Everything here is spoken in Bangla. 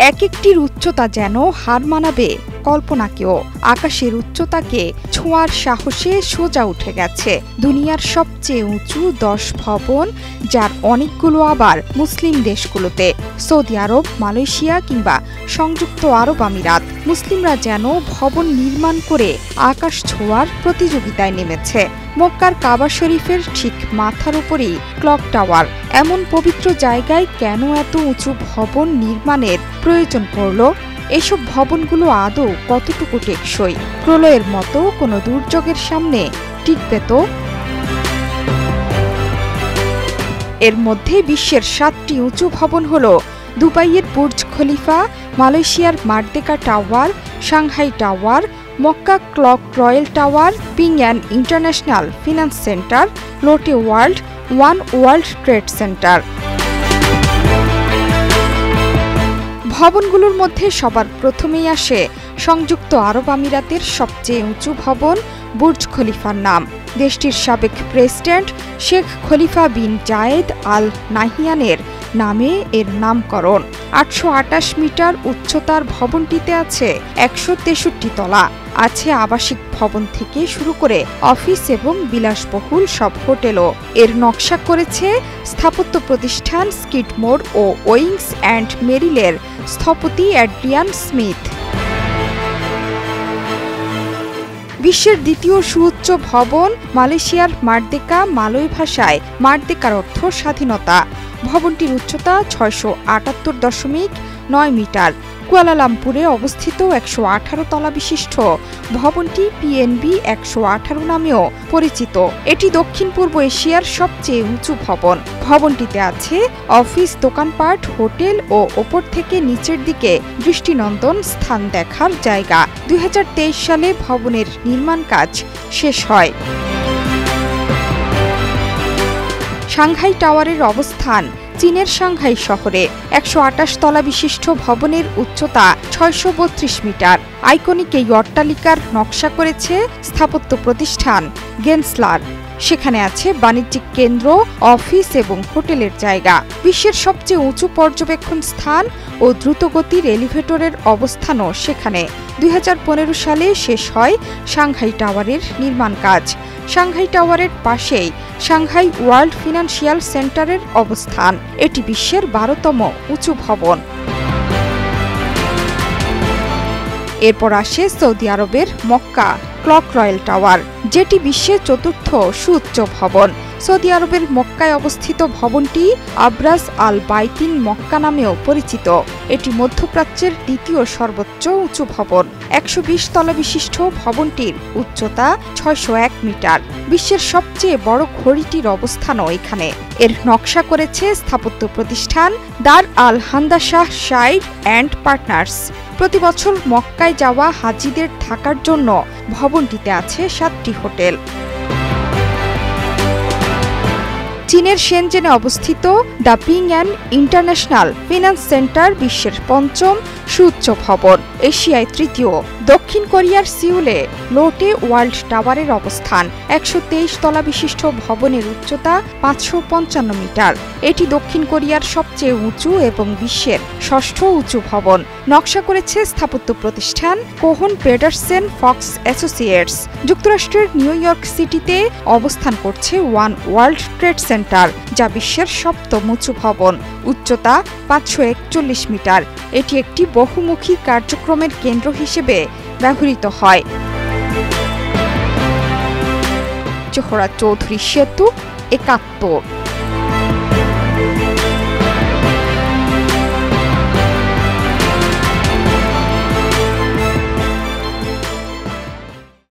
এক একটির উচ্চতা যেন হার মানাবে কল্পনাকেও। আকাশের উচ্চতাকে ছোঁয়ার সাহসে সোজা উঠে গেছে দুনিয়ার সবচেয়ে উঁচু 10 ভবন, যার অনেকগুলো আবার মুসলিম দেশগুলোতে, সৌদি আরব, মালয়েশিয়া কিংবা সংযুক্ত আরব আমিরাত। মুসলিমরা যেন ভবন নির্মাণ করে আকাশ ছোঁয়ার প্রতিযোগিতায় নেমেছে। মক্কার কাবা শরীফের ঠিক মাথার উপরেই ক্লক টাওয়ার। এমন পবিত্র জায়গায় কেন এত উঁচু ভবন নির্মাণের প্রয়োজন পড়ল? এসব ভবনগুলো আদৌ কতটুকু টেকসই? প্রলয়ের মতো কোনো দুর্যোগের সামনে টিকবে তো? এর মধ্যে বিশ্বের 7টি উঁচু ভবন হল দুবাইয়ের বুর্জ খলিফা, মালয়েশিয়ার Merdeka tower, Shanghai tower, Mecca clock royal tower, Ping An international finance Centre, Lotte World, one world trade center. ভবনগুলোর মধ্যে সবার প্রথমেই আসে সংযুক্ত আরব আমিরাতের সবচেয়ে উঁচু ভবন বুর্জ খলিফার নাম। দেশটির সাবেক প্রেসিডেন্ট শেখ খলিফা বিন জায়েদ আল নাহিয়ানের নামে এর নামকরণ। 828 মিটার উচ্চতার ভবনটিতে আছে 163 তলা। আছে আবাসিক ভবন থেকে শুরু করে অফিস এবং বিলাসবহুল সব হোটেলও। এর নকশা করেছে স্থাপত্য প্রতিষ্ঠান স্কিডমোর ও ওয়িংস অ্যান্ড মেরিলের স্থপতি অ্যাড্রিয়ান স্মিথ। বিশ্বের দ্বিতীয় সুউচ্চ ভবন মালয়েশিয়ার মার্দেকা, মালয় ভাষায় মার্দেকার অর্থ স্বাধীনতা। ভবনটির উচ্চতা 678.9 মিটার। কুয়ালালামপুরে অবস্থিত 118 তলা বিশিষ্ট ভবনটি পিএনবি 118 নামেও পরিচিত। এটি দক্ষিণ পূর্ব এশিয়ার সবচেয়ে উঁচু ভবন। ভবনটিতে আছে অফিস, দোকানপাট, হোটেল ও ওপর থেকে নিচের দিকে দৃষ্টিনন্দন স্থান দেখার জায়গা। 2023 সালে ভবনের নির্মাণ কাজ শেষ হয়। সাংহাই টাওয়ারের অবস্থান চীনের সাংহাই শহরে। 128 তলা বিশিষ্ট ভবনের উচ্চতা 632 মিটার। আইকনিক এই অট্টালিকার নকশা করেছে স্থাপত্য প্রতিষ্ঠান গেন্সলার। সেখানে আছে বাণিজ্যিক কেন্দ্র, অফিস এবং হোটেলের জায়গা। বিশ্বের সবচেয়ে উঁচু পর্যবেক্ষণ স্থান ও দ্রুতগতির এলিভেটরের অবস্থানও সেখানে। 2015 সালে শেষ হয় সাংহাই টাওয়ারের নির্মাণ কাজ। সাংহাই টাওয়ারের পাশেই সাংহাই ওয়ার্ল্ড ফিনান্সিয়াল সেন্টারের অবস্থান। এটি বিশ্বের 12তম উঁচু ভবন। এরপর আসে সৌদি আরবের মক্কা ক্লক রয়্যাল টাওয়ার, যেটি বিশ্বের 4র্থ সুউচ্চ ভবন। সৌদি আরবের মক্কায় অবস্থিত ভবনটি আবরাজ আল বাইতিন মক্কা নামেও পরিচিত। এটি মধ্যপ্রাচ্যের দ্বিতীয় সর্বোচ্চ উঁচু ভবন। 120 তলা বিশিষ্ট ভবনটির উচ্চতা 601 মিটার। বিশ্বের সবচেয়ে বড় ঘড়িটির অবস্থানও এখানে। এর নকশা করেছে স্থাপত্য প্রতিষ্ঠান দার আল হান্দাশাহ শাইর অ্যান্ড পার্টনার্স। প্রতি বছর মক্কায় যাওয়া হাজিদের থাকার জন্য ভবনটিতে আছে 7টি হোটেল। চীনের শেনজেনে অবস্থিত the Ping An international finance centre বিশ্বের 5ম সুউচ্চ ভবন, এশিয়ায় 3য়। দক্ষিণ কোরিয়ার সিউলে লোটে ওয়ার্ল্ড টাওয়ারের অবস্থান। 123 তলা বিশিষ্ট ভবনের উচ্চতা 555 মিটার। এটি দক্ষিণ কোরিয়ার সবচেয়ে উঁচু এবং বিশ্বের 6ষ্ঠ উঁচু ভবন। নকশা করেছে স্থাপত্য প্রতিষ্ঠান কোহন পেডারসেন ফক্স অ্যাসোসিয়েটস। যুক্তরাষ্ট্রের নিউ ইয়র্ক সিটিতে অবস্থান করছে ওয়ান ওয়ার্ল্ড ট্রেড সেন্টার, যা বিশ্বের 7ম উঁচু ভবন। উচ্চতা 541 মিটার। এটি একটি বহুমুখী কার্যক্রমের কেন্দ্র হিসেবে ব্যবহৃত হয়। জোহরা চৌধুরী সেতু, 71।